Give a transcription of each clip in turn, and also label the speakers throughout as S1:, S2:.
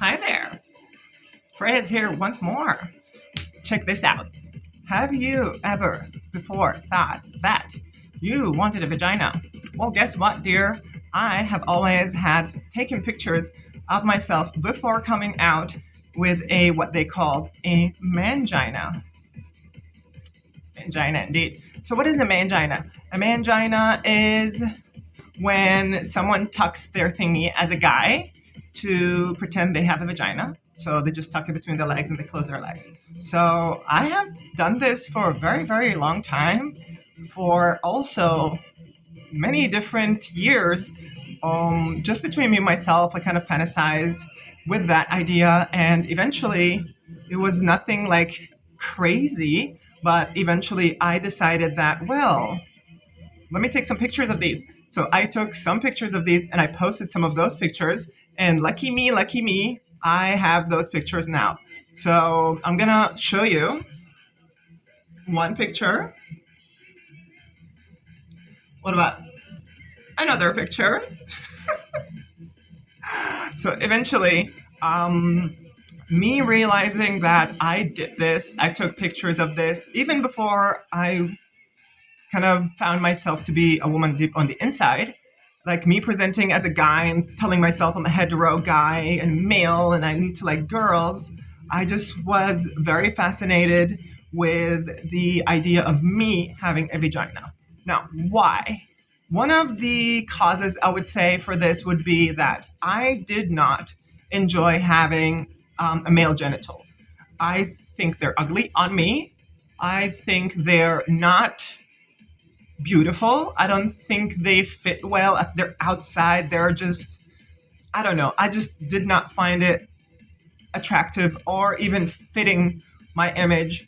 S1: Hi there. Freya is here once more. Check this out. Have you ever before thought that you wanted a vagina? Well, guess what, dear? I have always had taken pictures of myself before coming out with a what they call a mangina. Mangina, indeed. So, what is a mangina? A mangina is when someone tucks their thingy as a guy to pretend they have a vagina. So they just tuck it between their legs and they close their legs. So I have done this for a very, very long time, for also many different years. Just between me and myself, I kind of fantasized with that idea, and eventually it was nothing like crazy, but eventually I decided that, well, let me take some pictures of these. So I took some pictures of these and I posted some of those pictures. And lucky me, I have those pictures now. So I'm gonna show you one picture. What about another picture? So eventually, me realizing that I did this, I took pictures of this even before I kind of found myself to be a woman deep on the inside. Like me presenting as a guy and telling myself I'm a hetero guy and male and I need to like girls. I just was very fascinated with the idea of me having a vagina. Now, why? One of the causes I would say for this would be that I did not enjoy having a male genital. I think they're ugly on me. I think they're not beautiful. I don't think they fit well. If they're outside, they're just, I don't know. I just did not find it attractive or even fitting my image.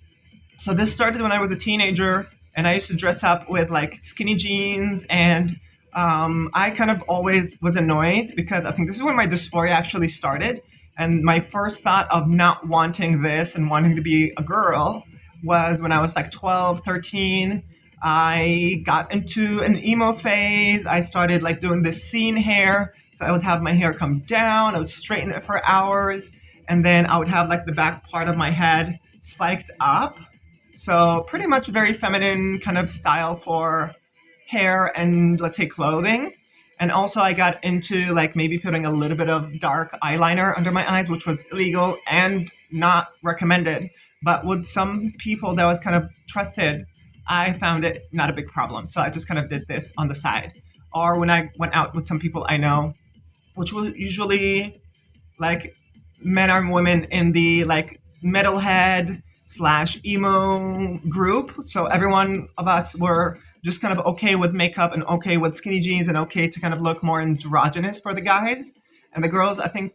S1: So this started when I was a teenager and I used to dress up with like skinny jeans and I kind of always was annoyed because I think this is when my dysphoria actually started. And my first thought of not wanting this and wanting to be a girl was when I was like 12, 13. I got into an emo phase. I started like doing this scene hair. So I would have my hair come down, I would straighten it for hours, and then I would have like the back part of my head spiked up. So pretty much very feminine kind of style for hair and let's say clothing. And also I got into like maybe putting a little bit of dark eyeliner under my eyes, which was illegal and not recommended. But with some people that was kind of trusted, I found it not a big problem. So I just kind of did this on the side. Or when I went out with some people I know, which was usually like men and women in the like metalhead slash emo group. So every one of us were just kind of okay with makeup and okay with skinny jeans and okay to kind of look more androgynous for the guys. And the girls, I think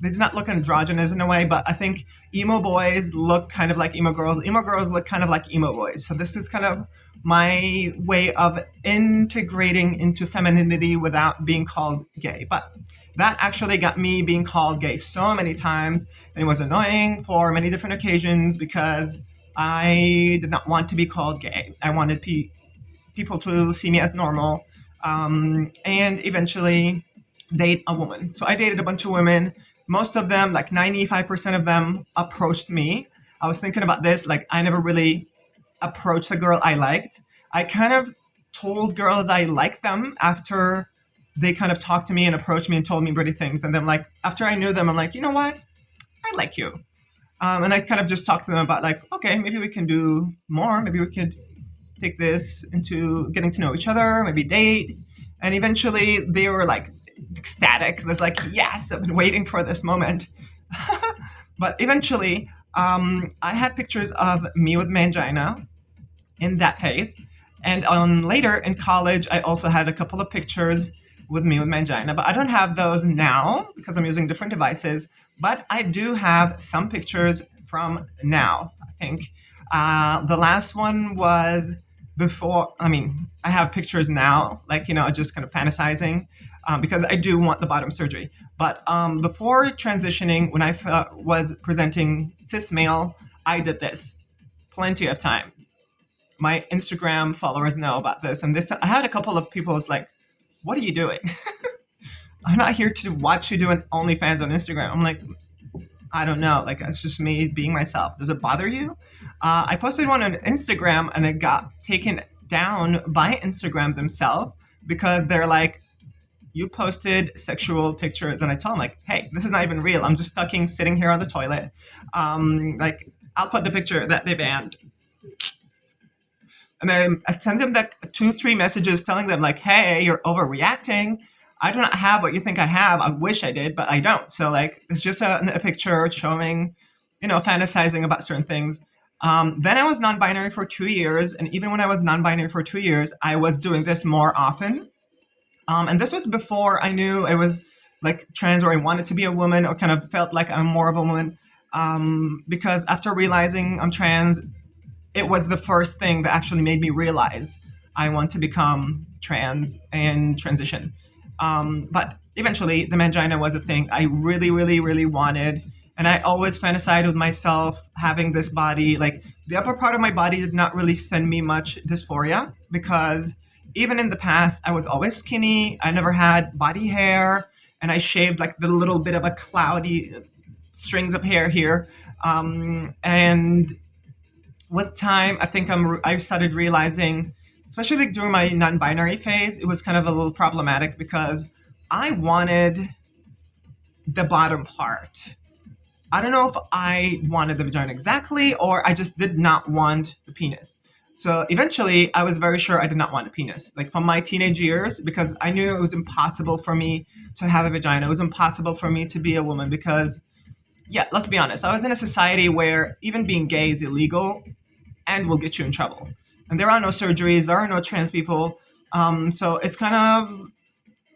S1: they did not look androgynous in a way, but I think emo boys look kind of like emo girls. Emo girls look kind of like emo boys. So this is kind of my way of integrating into femininity without being called gay. But that actually got me being called gay so many times, and it was annoying for many different occasions because I did not want to be called gay. I wanted people to see me as normal, and eventually date a woman. So I dated a bunch of women. Most of them, like 95% of them, approached me. I was thinking about this, like I never really approached a girl I liked. I kind of told girls I liked them after they kind of talked to me and approached me and told me pretty things. And then like after I knew them, I'm like, you know what? I like you. And I kind of just talked to them about like, okay, maybe we can do more. Maybe we could take this into getting to know each other, maybe date. And eventually they were like ecstatic. There's like, yes, I've been waiting for this moment. But eventually, I had pictures of me with mangina in that phase. And later in college, I also had a couple of pictures with me with mangina, but I don't have those now because I'm using different devices. But I do have some pictures from now, I think. The last one was before, I mean, I have pictures now, like, you know, just kind of fantasizing because I do want the bottom surgery. But before transitioning, when I was presenting cis male, I did this plenty of time. My Instagram followers know about this. And this, I had a couple of people was like, what are you doing? I'm not here to watch you doing OnlyFans on Instagram. I'm like, I don't know. Like, it's just me being myself. Does it bother you? I posted one on Instagram and it got taken down by Instagram themselves because they're like, you posted sexual pictures. And I told them, like, hey, this is not even real. I'm just sitting here on the toilet. Like, I'll put the picture that they banned. And then I sent them like two, three messages telling them, like, hey, you're overreacting. I do not have what you think I have. I wish I did, but I don't. So, like, it's just a picture showing, fantasizing about certain things. Then I was non binary for 2 years. And even when I was non binary for 2 years, I was doing this more often. And this was before I knew I was like trans or I wanted to be a woman or kind of felt like I'm more of a woman. Because after realizing I'm trans, it was the first thing that actually made me realize I want to become trans and transition. But eventually, the mangina was a thing I really, really, really wanted. And I always fantasized with myself having this body. Like, the upper part of my body did not really send me much dysphoria because even in the past, I was always skinny. I never had body hair. And I shaved like the little bit of a cloudy strings of hair here. And with time, I think I started realizing, especially like during my non-binary phase, it was kind of a little problematic because I wanted the bottom part. I don't know if I wanted the vagina exactly, or I just did not want the penis. So eventually, I was very sure I did not want a penis, like from my teenage years, because I knew it was impossible for me to have a vagina. It was impossible for me to be a woman because, yeah, let's be honest. I was in a society where even being gay is illegal and will get you in trouble. And there are no surgeries, there are no trans people. So it's kind of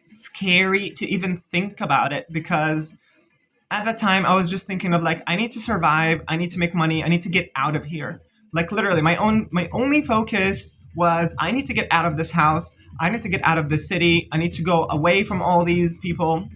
S1: scary to even think about it because at the time I was just thinking of like, I need to survive, I need to make money, I need to get out of here. Like literally my only focus was I need to get out of this house, I need to get out of this city, I need to go away from all these people,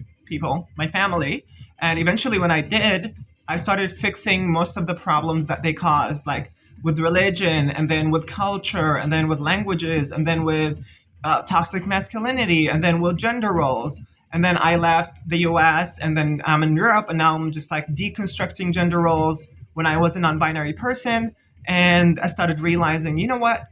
S1: my family. And eventually when I did, I started fixing most of the problems that they caused, like with religion and then with culture and then with languages and then with toxic masculinity and then with gender roles. And then I left the US and then I'm in Europe and now I'm just like deconstructing gender roles when I was a non-binary person. And I started realizing, you know what?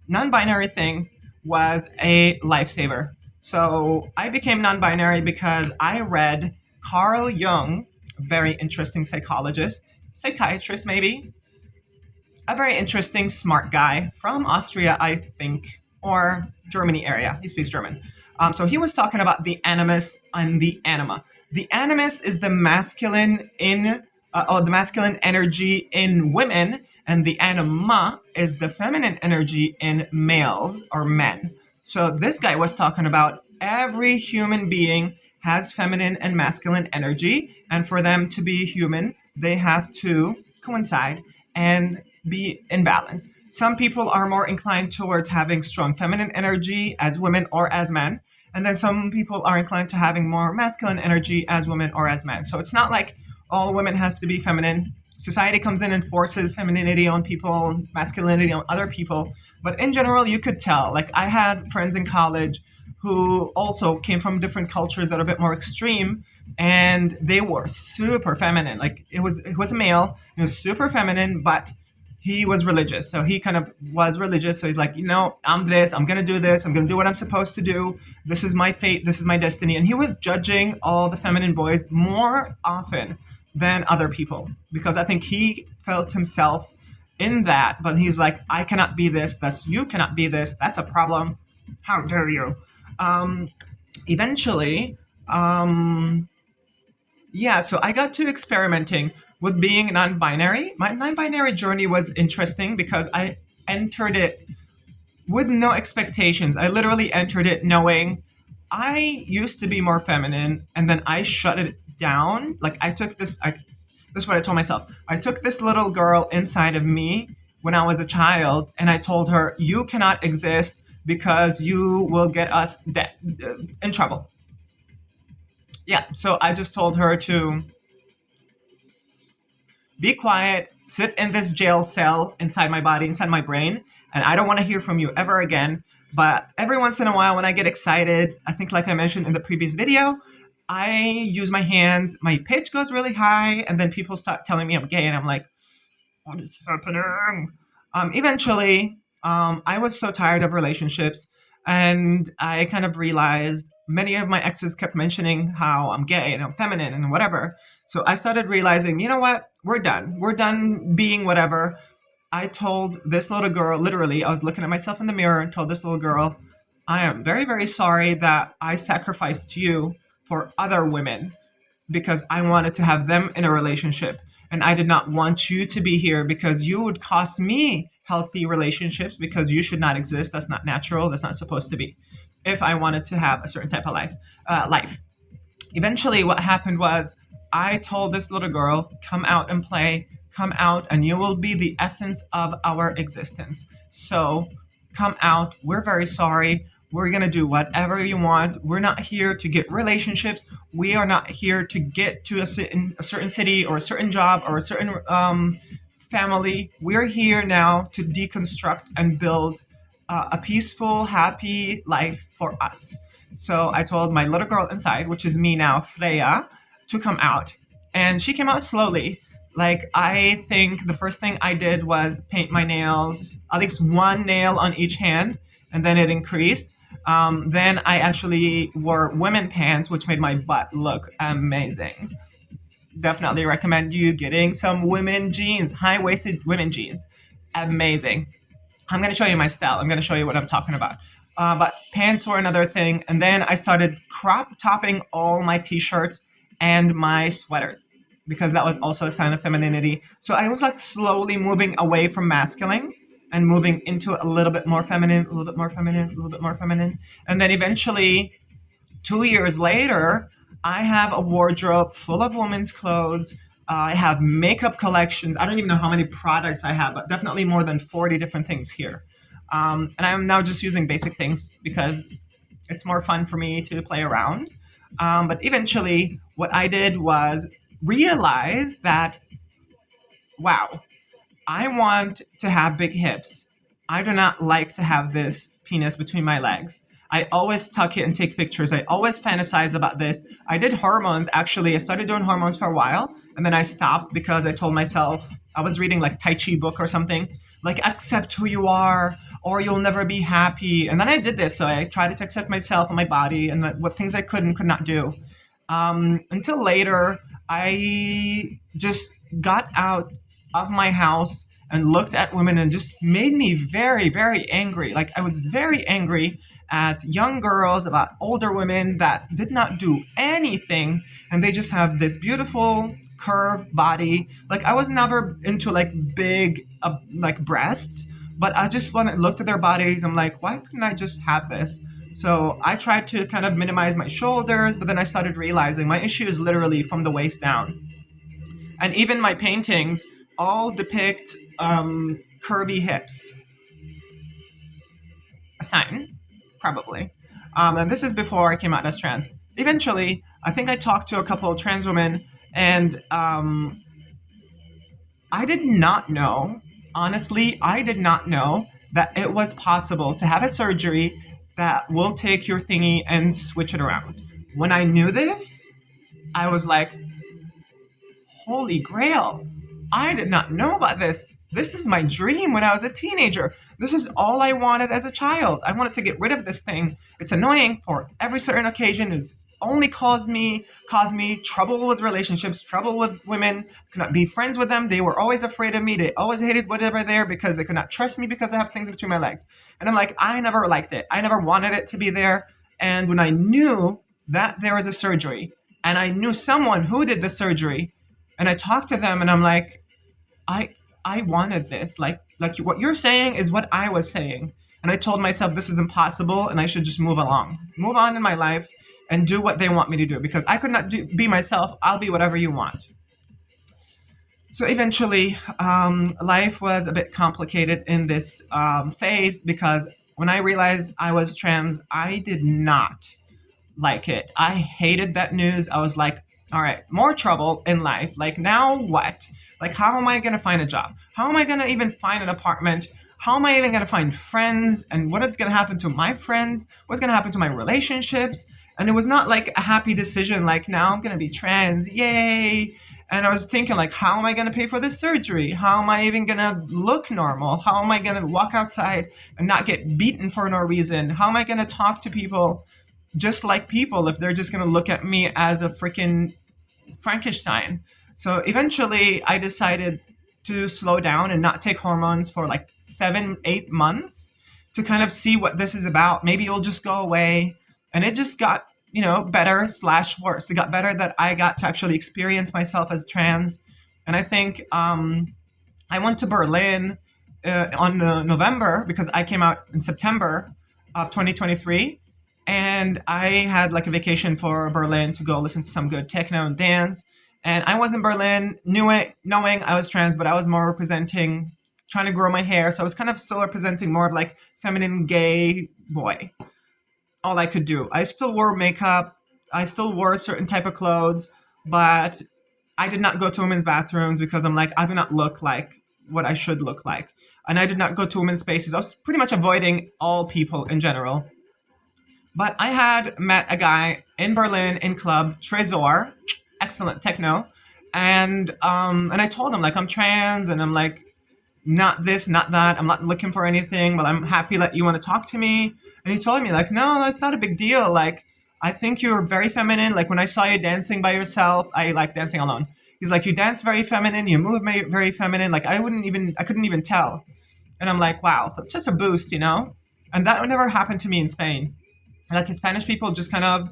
S1: Non-binary thing was a lifesaver. So I became non-binary because I read Carl Jung, a very interesting psychiatrist maybe, a very interesting, smart guy from Austria, I think, or Germany area. He speaks German. So he was talking about the animus and the anima. The animus is the masculine or the masculine energy in women, and the anima is the feminine energy in males or men. So this guy was talking about every human being has feminine and masculine energy, and for them to be human, they have to coincide and be in balance. Some people are more inclined towards having strong feminine energy as women or as men, and then some people are inclined to having more masculine energy as women or as men. So it's not like all women have to be feminine. Society comes in and forces femininity on people, masculinity on other people. But in general, you could tell. Like, I had friends in college who also came from different cultures that are a bit more extreme, and they were super feminine. Like, it was a male, he was super feminine, but he was religious. So he kind of was religious. So he's like, I'm this, I'm going to do this, I'm going to do what I'm supposed to do. This is my fate, this is my destiny. And he was judging all the feminine boys more often than other people because I think he felt himself in that. But he's like, I cannot be this, you cannot be this. That's a problem. How dare you? Eventually, so I got to experimenting with being non-binary. My non-binary journey was interesting because I entered it with no expectations. I literally entered it knowing I used to be more feminine and then I shut it down. Like I took this is what I told myself. I took this little girl inside of me when I was a child and I told her, you cannot exist because you will get us in trouble. Yeah, so I just told her to be quiet, sit in this jail cell inside my body, inside my brain, and I don't want to hear from you ever again. But every once in a while, when I get excited, I think like I mentioned in the previous video, I use my hands, my pitch goes really high, and then people start telling me I'm gay, and I'm like, what is happening? Eventually, I was so tired of relationships, and I kind of realized many of my exes kept mentioning how I'm gay and I'm feminine and whatever. So I started realizing, you know what? We're done. We're done being whatever. I told this little girl, literally, I was looking at myself in the mirror and told this little girl, I am very, very sorry that I sacrificed you for other women because I wanted to have them in a relationship. And I did not want you to be here because you would cost me healthy relationships because you should not exist. That's not natural. That's not supposed to be. If I wanted to have a certain type of life. Eventually, what happened was I told this little girl, come out and play, come out, and you will be the essence of our existence. So come out. We're very sorry. We're going to do whatever you want. We're not here to get relationships. We are not here to get to a certain city or a certain job or a certain family. We're here now to deconstruct and build a peaceful, happy life for us. So I told my little girl inside, which is me now, Freya, to come out. And she came out slowly. Like, I think the first thing I did was paint my nails, at least one nail on each hand, and then it increased. Then I actually wore women pants, which made my butt look amazing. Definitely recommend you getting some women jeans, high waisted women jeans. Amazing. I'm going to show you my style. I'm going to show you what I'm talking about. But pants were another thing. And then I started crop topping all my t-shirts and my sweaters because that was also a sign of femininity. So I was like slowly moving away from masculine and moving into a little bit more feminine, a little bit more feminine, a little bit more feminine. And then eventually, 2 years later, I have a wardrobe full of women's clothes. I have makeup collections. I don't even know how many products I have, but definitely more than 40 different things here. And I'm now just using basic things because it's more fun for me to play around. But eventually, what I did was realize that, wow, I want to have big hips. I do not like to have this penis between my legs. I always tuck it and take pictures. I always fantasize about this. I did hormones actually. I started doing hormones for a while and then I stopped because I told myself I was reading like Tai Chi book or something, like accept who you are or you'll never be happy. And then I did this. So I tried to accept myself and my body and what things I could and could not do. Until later, I just got out of my house and looked at women and just made me very, very angry. Like I was very angry at young girls, about older women that did not do anything and they just have this beautiful curved body. Like I was never into like big like breasts, but I just when I looked at their bodies, I'm like, why couldn't I just have this? So I tried to kind of minimize my shoulders, but then I started realizing my issue is literally from the waist down. And even my paintings all depict curvy hips. A sign, probably. And this is before I came out as trans. Eventually, I think I talked to a couple of trans women, and I did not know, honestly, I did not know that it was possible to have a surgery that will take your thingy and switch it around. When I knew this, I was like, holy grail. I did not know about this. This is my dream when I was a teenager. This is all I wanted as a child. I wanted to get rid of this thing. It's annoying for every certain occasion. It's only caused me trouble with relationships, trouble with women. Could not be friends with them. They were always afraid of me. They always hated whatever there because they could not trust me because I have things between my legs. And I'm like, I never liked it. I never wanted it to be there. And when I knew that there was a surgery and I knew someone who did the surgery and I talked to them and I'm like, I I wanted this. Like what you're saying is what I was saying. And I told myself this is impossible and I should just move along. Move on in my life and do what they want me to do because I could not be myself. I'll be whatever you want. So eventually, life was a bit complicated in this phase because when I realized I was trans, I did not like it. I hated that news. I was like, all right, more trouble in life. Like, now what? Like, how am I going to find a job? How am I going to even find an apartment? How am I even going to find friends? And what is going to happen to my friends? What's going to happen to my relationships? And it was not like a happy decision, like now I'm gonna be trans, yay. And I was thinking, like, how am I gonna pay for this surgery? How am I even gonna look normal? How am I gonna walk outside and not get beaten for no reason? How am I gonna talk to people just like people if they're just gonna look at me as a freaking Frankenstein? So eventually I decided to slow down and not take hormones for like 7, 8 months to kind of see what this is about. Maybe it'll just go away. And it just got, better slash worse. It got better that I got to actually experience myself as trans. And I think I went to Berlin on November because I came out in September of 2023. And I had like a vacation for Berlin to go listen to some good techno and dance. And I was in Berlin, knowing I was trans, but I was more representing trying to grow my hair. So I was kind of still representing more of like feminine gay boy. All I could do. I still wore makeup. I still wore a certain type of clothes, but I did not go to women's bathrooms because I'm like, I do not look like what I should look like. And I did not go to women's spaces. I was pretty much avoiding all people in general. But I had met a guy in Berlin in club Trezor, excellent techno, and I told him like I'm trans and I'm like not this, not that. I'm not looking for anything, but I'm happy that you want to talk to me. And he told me like, no, it's not a big deal. Like I think you're very feminine. Like when I saw you dancing by yourself, I like dancing alone. He's like, you dance very feminine, you move very feminine. Like I couldn't even tell. And I'm like, wow, so it's just a boost, you know? And that would never happen to me in Spain. Like Spanish people just kind of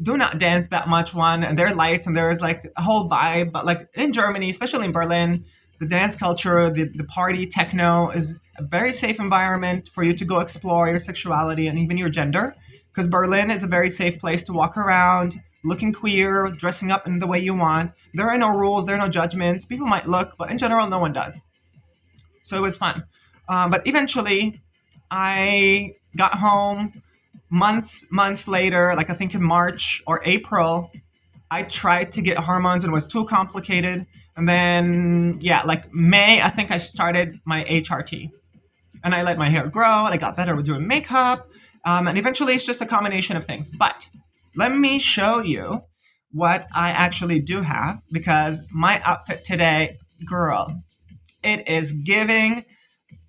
S1: do not dance that much one, and they're light and there's like a whole vibe. But like in Germany, especially in Berlin, the dance culture, the party techno is a very safe environment for you to go explore your sexuality and even your gender, because Berlin is a very safe place to walk around looking queer, dressing up in the way you want. There are no rules, there are no judgments. People might look, but in general no one does. So it was fun. But eventually I got home months later, like I think in March or April. I tried to get hormones and it was too complicated. And then, yeah, like May, I think I started my HRT. And I let my hair grow and I got better with doing makeup. And eventually it's just a combination of things. But let me show you what I actually do have, because my outfit today, girl, it is giving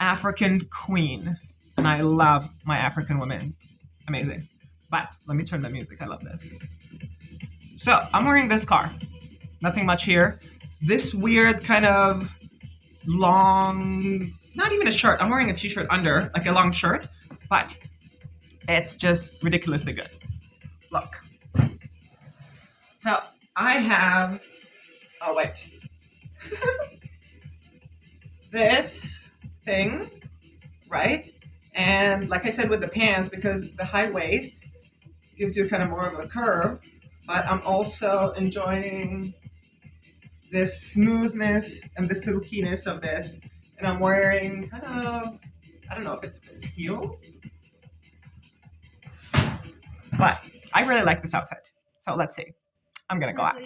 S1: African queen. And I love my African women. Amazing. But let me turn the music. I love this. So I'm wearing this scarf. Nothing much here. This weird kind of long, not even a shirt. I'm wearing a t-shirt under, like a long shirt, but it's just ridiculously good. Look. So I have, oh wait. This thing, right? And like I said with the pants, because the high waist gives you kind of more of a curve, but I'm also enjoying this smoothness and the silkiness of this. And I'm wearing kind of, I don't know if it's heels, but I really like this outfit. So let's see. I'm gonna go out.